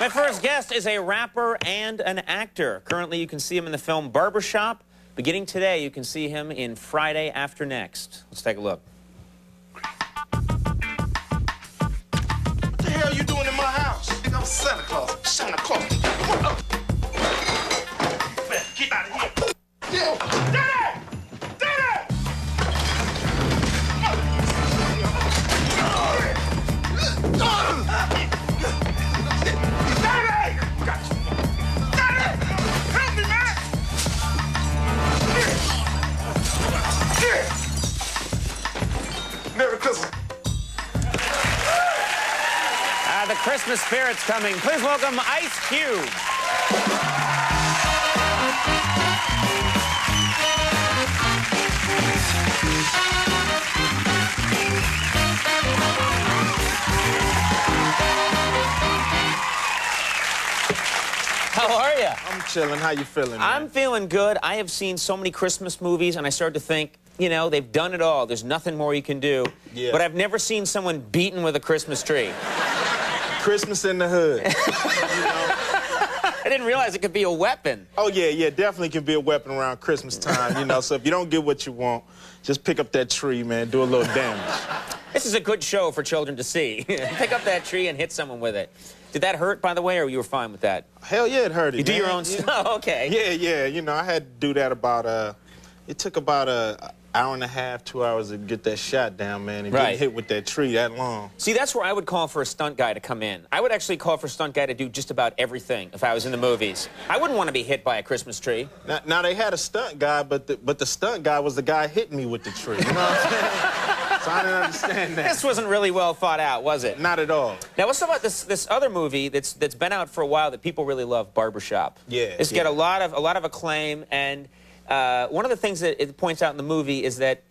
My first guest is a rapper and an actor. Currently, you can see him in the film Barbershop. Beginning today, you can see him in Friday After Next. Let's take a look. What the hell are you doing in my house? I think I'm Santa Claus. Santa Claus. Man, get out of here. Yeah. Daddy! Daddy! Daddy! Got you. Daddy! Help me, man! Merry Christmas. The Christmas spirit's coming. Please welcome Ice Cube. How are you? I'm chilling. How you feeling, man? I'm feeling good. I have seen so many Christmas movies, and I started to think, you know, they've done it all. There's nothing more you can do. Yeah. But I've never seen someone beaten with a Christmas tree. Christmas in the hood. You know? I didn't realize it could be a weapon. Oh, yeah, definitely can be a weapon around Christmas time, you know. So if you don't get what you want, just pick up that tree, man, do a little damage. This is a good show for children to see. Pick up that tree and hit someone with it. Did that hurt, by the way, or you were fine with that? Hell yeah, it hurt. You do your own stuff? Oh, okay. Yeah, you know, I had to do that about, it took about an hour and a half, 2 hours to get that shot down, man, and get hit with that tree that long. See, that's where I would call for a stunt guy to come in. I would actually call for a stunt guy to do just about everything if I was in the movies. I wouldn't want to be hit by a Christmas tree. Now they had a stunt guy, but the stunt guy was the guy hitting me with the tree. You know what I'm saying? So I didn't understand that. This wasn't really well thought out, was it? Not at all. Now, let's talk about this other movie that's been out for a while that people really love, Barbershop. Yeah. It's got a lot of acclaim, and one of the things that it points out in the movie is that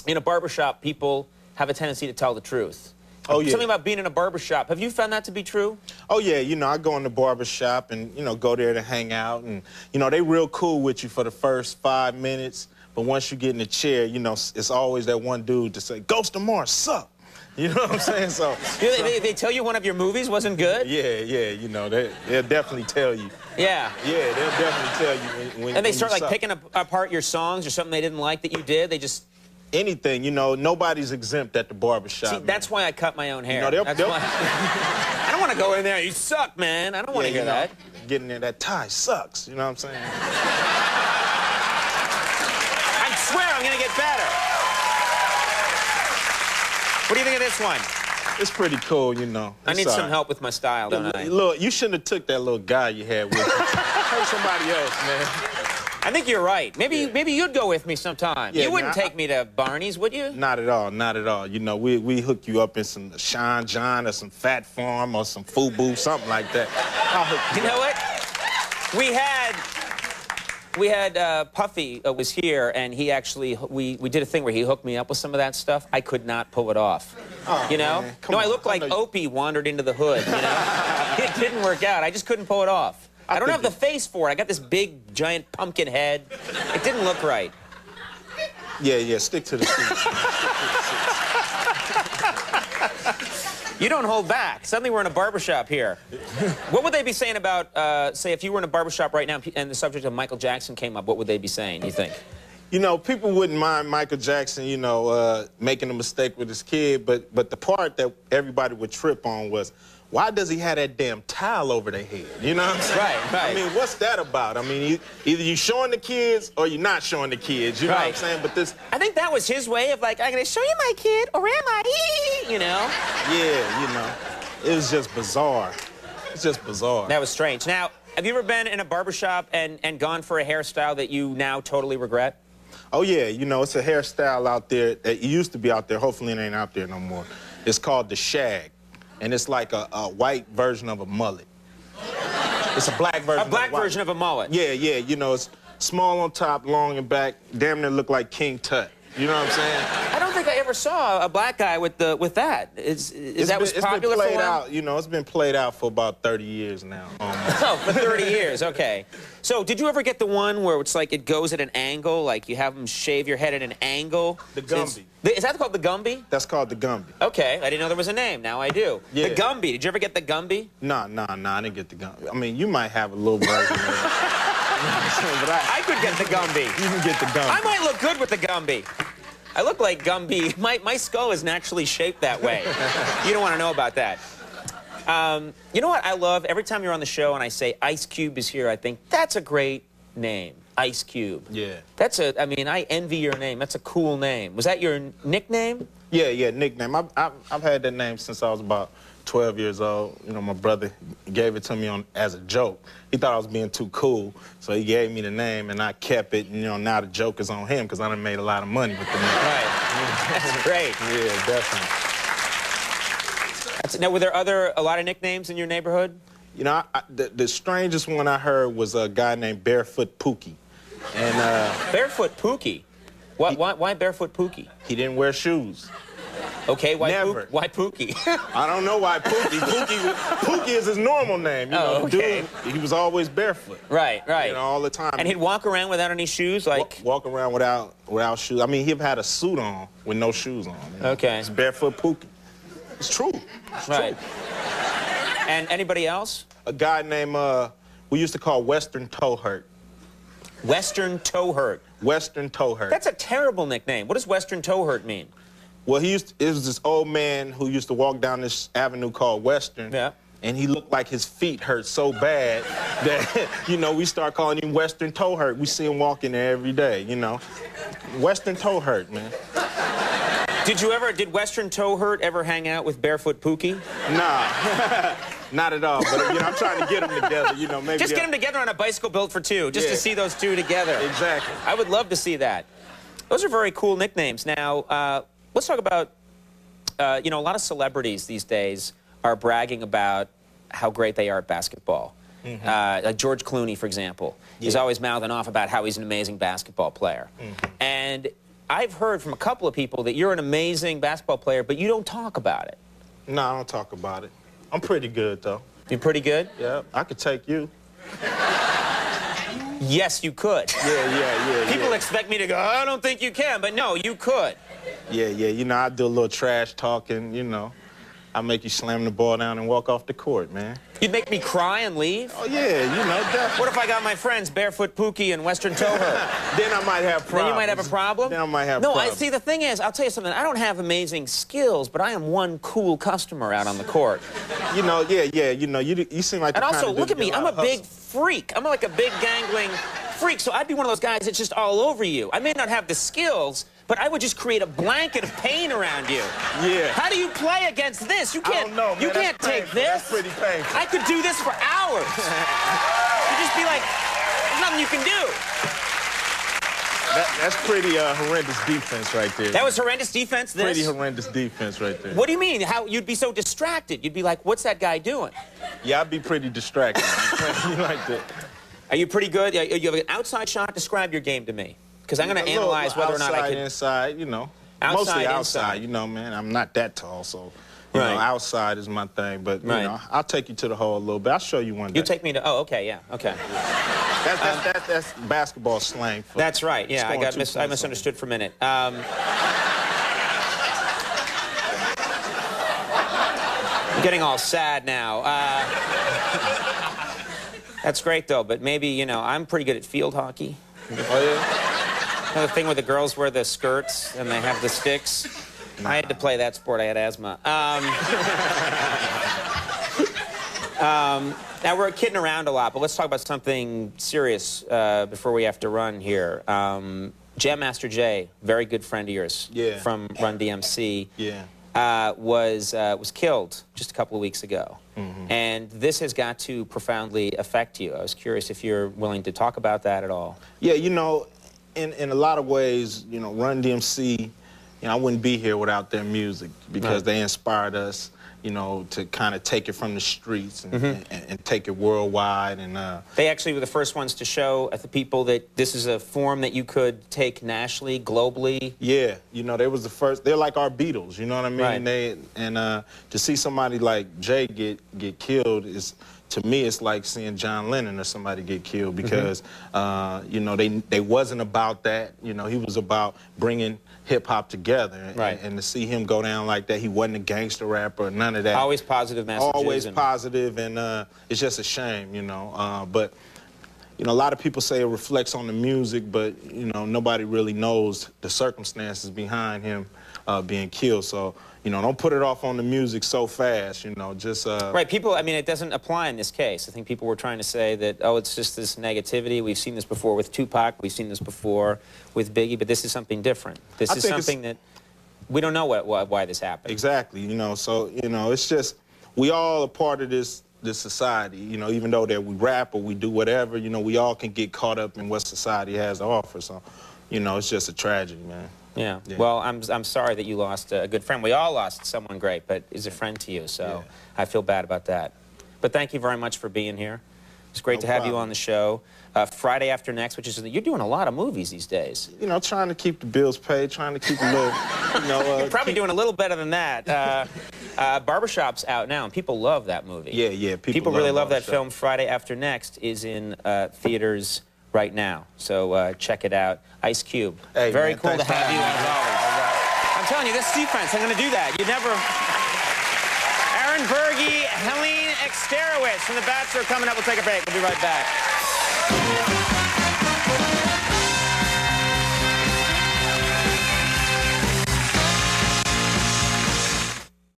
in a barbershop, people have a tendency to tell the truth. Oh, yeah. Something about being in a barbershop. Have you found that to be true? Oh, yeah. You know, I go in the barbershop and, you know, go there to hang out. And, you know, they real cool with you for the first 5 minutes. But once you get in the chair, you know, it's always that one dude to say, Ghost of Mars, suck. You know what I'm saying? So they tell you one of your movies wasn't good? Yeah, you know, they'll definitely tell you. Yeah. Yeah, they'll definitely tell you when And they start, like, suck. picking apart your songs or something they didn't like that you did? They just... Anything, you know, nobody's exempt at the barbershop. See, that's why I cut my own hair. You know, That's why. I don't want to go in there, you suck, man. I don't want to hear that. Getting there, that tie sucks, you know what I'm saying? I swear I'm going to get better. What do you think of this one? It's pretty cool, you know. I need some help with my style, don't I? Look, you shouldn't have took that little guy you had with you. Take somebody else, man. I think you're right. Maybe you'd go with me sometime. Yeah, you wouldn't take me to Barney's, would you? Not at all, not at all. You know, we hook you up in some Sean John or some Fat Farm or some Fubu, something like that. You know what? We had Puffy was here, and he actually, we did a thing where he hooked me up with some of that stuff. I could not pull it off. Oh, you know? Man, No, I looked like Opie wandered into the hood, you know? It didn't work out. I just couldn't pull it off. I don't have the face for it. I got this big, giant pumpkin head. It didn't look right. Yeah, stick to the seats. You don't hold back. Suddenly we're in a barbershop here. What would they be saying about, say, if you were in a barbershop right now and the subject of Michael Jackson came up, what would they be saying, you think? You know, people wouldn't mind Michael Jackson, you know, making a mistake with his kid, but the part that everybody would trip on was, why does he have that damn towel over their head? You know what I'm saying? Right. I mean, what's that about? I mean, either you're showing the kids or you're not showing the kids. You know what I'm saying? But this... I think that was his way of, like, I'm going to show you my kid, or am I? You know? Yeah, you know. It was just bizarre. It's just bizarre. That was strange. Now, have you ever been in a barbershop and gone for a hairstyle that you now totally regret? Oh, yeah. You know, it's a hairstyle out there that used to be out there. Hopefully it ain't out there no more. It's called the shag. And it's like a white version of a mullet. It's a black version. A black version of a mullet. Yeah. You know, it's small on top, long in back. Damn near look like King Tut. You know what I'm saying? I don't think I ever saw a black guy with that. Is that was popular for a while? It's been played out. You know, it's been played out for about 30 years now. Oh, for 30 years, okay. So, did you ever get the one where it's like it goes at an angle, like you have them shave your head at an angle? The Gumby. Is that called the Gumby? That's called the Gumby. Okay, I didn't know there was a name. Now I do. Yeah. The Gumby. Did you ever get the Gumby? Nah, I didn't get the Gumby. I mean, you might have a little version of it. But I could get the Gumby. You can get the Gumby. I might look good with the Gumby. I look like Gumby. My skull is naturally shaped that way. You don't want to know about that. You know what I love? Every time you're on the show and I say Ice Cube is here, I think that's a great name. Ice Cube. Yeah. I mean, I envy your name. That's a cool name. Was that your nickname? Yeah, nickname. I've had that name since I was about 12 years old. You know, my brother gave it to me as a joke. He thought I was being too cool, so he gave me the name, and I kept it. And, you know, now the joke is on him because I done made a lot of money with the name. Right. That's great. Yeah, definitely. Now, were there a lot of nicknames in your neighborhood? You know, the strangest one I heard was a guy named Barefoot Pookie. And Barefoot Pookie? Why Barefoot Pookie? he didn't wear shoes. Okay, why Never. Why Pookie? I don't know why Pookie. Pookie is his normal name. You know, okay. Dude, he was always barefoot. Right. You know, all the time. And he'd walk around without any shoes, like... Walk around without shoes. I mean, he'd had a suit on with no shoes on. You know? Okay. It's Barefoot Pookie. It's true. It's right. true. And anybody else? A guy named, we used to call Western Toe Hurt. Western Toe Hurt. Western Toe Hurt. That's a terrible nickname. What does Western Toe Hurt mean? Well, it was this old man who used to walk down this avenue called Western. Yeah. And he looked like his feet hurt so bad that, you know, we start calling him Western Toe Hurt. We see him walking there every day, you know. Western Toe Hurt, man. Did Western Toe Hurt ever hang out with Barefoot Pookie? Nah, not at all. But, you know, I'm trying to get them together, you know, maybe. Just get them together on a bicycle built for two, just to see those two together. Exactly. I would love to see that. Those are very cool nicknames. Now, let's talk about, you know, a lot of celebrities these days are bragging about how great they are at basketball. Mm-hmm. Like George Clooney, for example, is always mouthing off about how he's an amazing basketball player. Mm-hmm. And I've heard from a couple of people that you're an amazing basketball player, but you don't talk about it. No, I don't talk about it. I'm pretty good, though. You're pretty good? Yeah, I could take you. Yes, you could. Yeah. People expect me to go, I don't think you can, but no, you could. Yeah, you know, I do a little trash talking, you know. I make you slam the ball down and walk off the court, man. You'd make me cry and leave? Oh, yeah, you know, definitely. What if I got my friends, Barefoot Pookie and Western Toe Hurt? Then I might have problems. Then you might have a problem? Then I might have problems. See, the thing is, I'll tell you something, I don't have amazing skills, but I am one cool customer out on the court. You know, yeah, you know, you seem like the And also, kind of look at me, I'm a big hustle. freak. I'm like a big gangling freak, so I'd be one of those guys that's just all over you. I may not have the skills, but I would just create a blanket of pain around you. Yeah. How do you play against this? You can't. I don't know, man. You can't That's take painful. this. That's pretty painful. I could do this for hours. You'd just be like, there's nothing you can do. That's pretty horrendous defense right there. That was horrendous defense. This. Pretty horrendous defense right there. What do you mean? How you'd be so distracted? You'd be like, what's that guy doing? Yeah, I'd be pretty distracted. You like that? Are you pretty good? You have an outside shot. Describe your game to me, because I'm going to analyze whether or not I can. Inside, you know. Outside, mostly outside, inside. You know, man. I'm not that tall, so you know, outside is my thing. But you know, I'll take you to the hole a little bit. I'll show you one day. You take me to. Oh, okay, yeah, okay. That's basketball slang. For that's right. Yeah, I misunderstood for a minute. I'm getting all sad now. That's great though, but maybe, you know, I'm pretty good at field hockey. Oh yeah. You know, the thing where the girls wear the skirts and they have the sticks. Nah. I had to play that sport. I had asthma. Now, we're kidding around a lot, but let's talk about something serious before we have to run here. Jam Master Jay, very good friend of yours from Run DMC, was killed just a couple of weeks ago. Mm-hmm. And this has got to profoundly affect you. I was curious if you're willing to talk about that at all. Yeah, you know, in a lot of ways, you know, Run DMC, you know, I wouldn't be here without their music because they inspired us. you know, to kind of take it from the streets and take it worldwide. And they actually were the first ones to show the people that this is a form that you could take nationally, globally. Yeah, you know, they was the first. They're like our Beatles, you know what I mean? Right. To see somebody like Jay get killed is, to me, it's like seeing John Lennon or somebody get killed, because you know, they wasn't about that. You know, he was about bringing hip-hop together. Right. And to see him go down like that, he wasn't a gangster rapper or none of that. Always positive messages. Always positive, and it's just a shame, you know. But, you know, a lot of people say it reflects on the music, but, you know, nobody really knows the circumstances behind him being killed. So, you know, don't put it off on the music so fast, you know, just... Right, people, I mean, it doesn't apply in this case. I think people were trying to say that, oh, it's just this negativity. We've seen this before with Tupac. We've seen this before with Biggie, but this is something different. This is something that we don't know why this happened. Exactly, you know, so, you know, it's just, we all are part of this society, you know, even though that we rap or we do whatever, you know, we all can get caught up in what society has to offer. So, you know, it's just a tragedy, man. Yeah. Well, I'm sorry that you lost a good friend. We all lost someone great, but is a friend to you, so I feel bad about that. But thank you very much for being here. It's great to have you on the show. Friday after next, which is, you're doing a lot of movies these days. You know, trying to keep the bills paid, trying to keep a little, you know. You're probably doing a little better than that. Barbershop's out now, and people love that movie. Yeah, yeah. People really love that film. Friday After Next is in theaters right now, so check it out. Ice Cube. Hey, very man, cool to have you, as always. I'm telling you, this defense, I'm going to do that. You never... Aaron Berge, Helene Exterowitz from The Bachelor coming up. We'll take a break. We'll be right back.